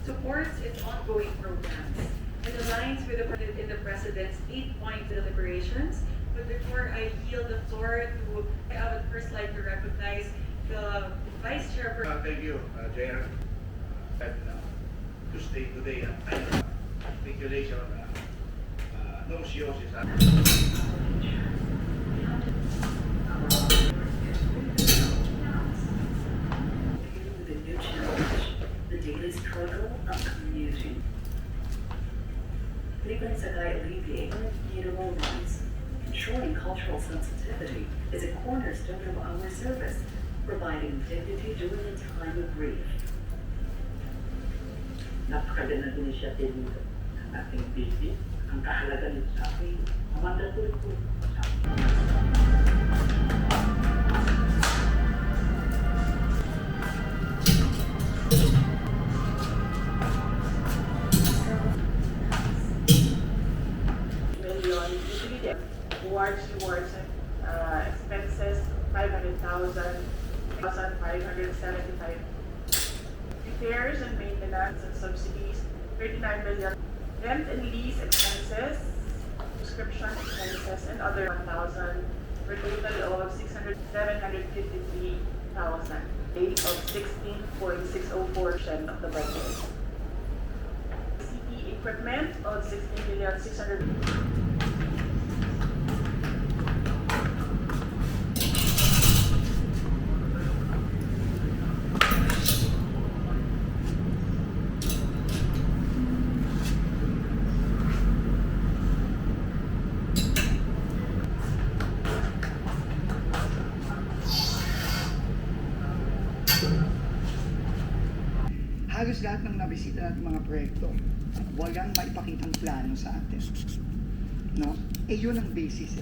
supports its ongoing programs and aligns with the President's 8-point deliberations. But before I yield the floor to, I would first like to recognize the Vice Chairperson. Thank you, J.R. To stay today, speculation, no COs is The new challenge, the daily struggle of commuting. Liban Sagai alleviating mutable rights. Ensuring cultural sensitivity is a cornerstone of our service, providing dignity during a time of grief. Napakagandang initiative nito ng ating BP. Ang kahalaga nito sa akin, mandatory po sa akin. Million usually awards, rewards, expenses, 500,000, 1,575. Repairs and maintenance and subsidies, 39 million. Rent and lease expenses, subscription expenses, and other 1,000, for a total of 753,000, rate of 16.604% of the budget. CP equipment of 16,600,000. Halos lahat ng nabisita natin mga proyekto, walang maipakitang plano sa atin. No? Yun ang basis.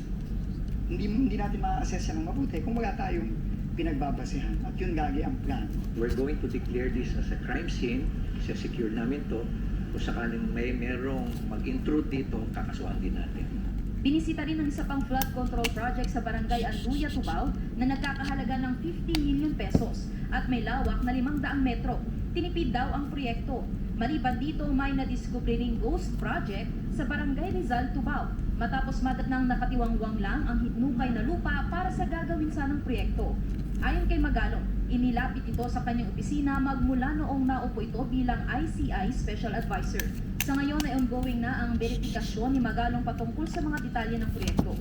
Hindi natin ma-assess yan ng mabuti kung wala tayong pinagbabasehan. At yun lagi ang plano. We're going to declare this as a crime scene. Secure namin to. Kung sakaling merong mag-intrude dito, kakasuhan din natin. Binisita rin ng isa pang flood control project sa Barangay Anduya, Tubao na nagkakahalaga ng 15 million pesos at may lawak na 500 metro. Tinipid daw ang proyekto. Maliban dito, may nadiskubre ring ghost project sa Barangay Rizal, Tubao. Matapos madatnang nakatiwangwang lang ang hinukay na lupa para sa gagawin sanang proyekto. Ayon kay Magalong, inilapit ito sa kanyang opisina magmula noong naupo ito bilang ICI Special Advisor. Sa ngayon ay ongoing na ang verifikasyon ni Magalong patungkol sa mga detalye ng proyekto.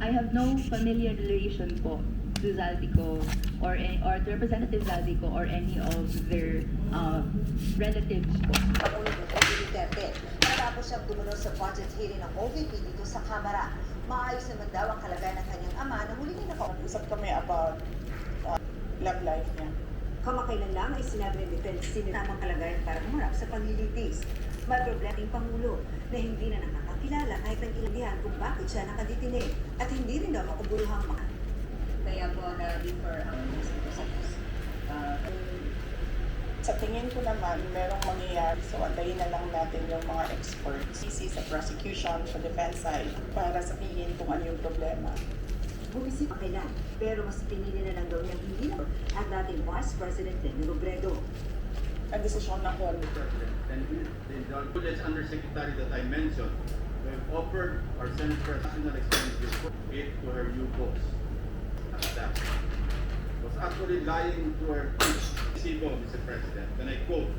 I have no familiar relation po to Zaldico or to Representative Zaldico or any of their relatives po. Pangulong Duterte, matapos siyang dumunod sa budget hearing ng OVP dito sa Kamara. Maayos naman daw ang kalagayan ng kanyang ama na huli na Usap kami about love life niya. Kamakailan lang ay sinabi ng defense team na tamang kalagayan para humarap sa paglilitis. May problemating Pangulo na hindi na nakakakilala kahit ang ilandihan kung bakit siya nakaditine at hindi rin daw makabuluhang mga. Kaya po na-refer ang Sa tingin ko naman, merong mangyayari. So, antayin na lang natin yung mga experts. CC sa prosecution, sa defense side, para sabihin kung ano yung problema. Bumisip kailan, pero mas pinili na lang daw niyang hindi na at dating Vice President Lenny Robredo. Ang desisyon ng Court. And the budget undersecretary that I mentioned, we have offered our Senate National Expenditure aid to her new boss. That was actually lying to her resibo, Mr. President. And I quote,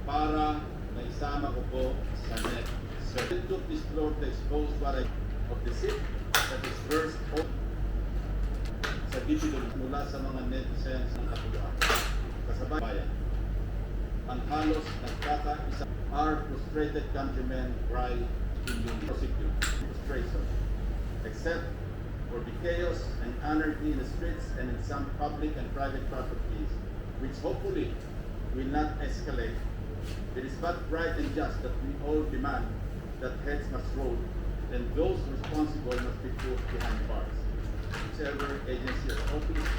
para naisama ko po sa net. So I took this floor to expose what I of the SIP that is first sa digital mula sa mga netizens ng Kapuluan. Kasabay bayan. Ang halos nagkakaisa, our frustrated countrymen cry in the prosecute frustration, except for the chaos and anarchy in the streets and in some public and private properties, which hopefully will not escalate. It is but right and just that we all demand that heads must roll, and those responsible must be put behind bars. Whichever agency or office,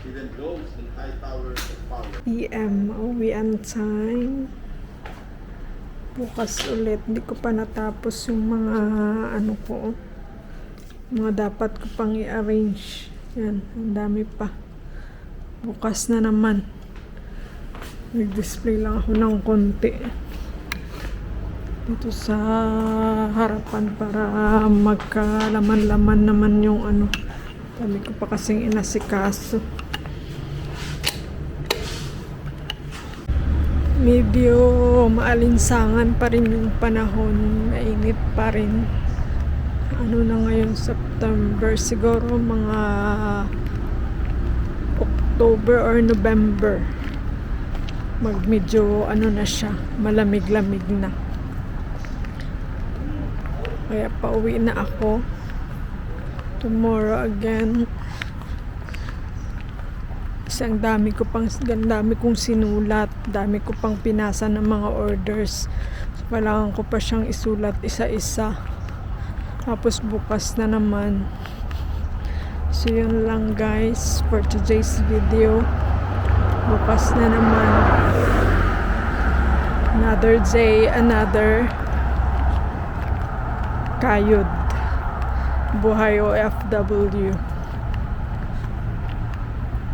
even those in high towers of power. PM, uwian time. Bukas ulit. Hindi ko pa natapos yung mga mga dapat ko pang i-arrange. Yan, ang dami pa. Bukas na naman. Nag-display lang ako ng konti dito sa harapan para magkalaman-laman naman yung ano. Dami ko pa kasing inasikaso. Medyo maalinsangan pa rin yung panahon, mainit pa rin. Ano na ngayon, September, siguro mga October or November. Medyo ano na siya, malamig-lamig na. Kaya pauwi na ako. Tomorrow again. Kasi ang dami kong sinulat, dami ko pang pinasa ng mga orders. So, kailangan ko pa siyang isulat isa-isa. Tapos bukas na naman. So yun lang guys for today's video. Bukas na naman. Another day, another kayod. Buhay OFW.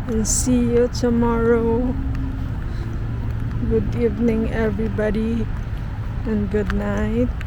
And see you tomorrow. Good evening everybody and good night.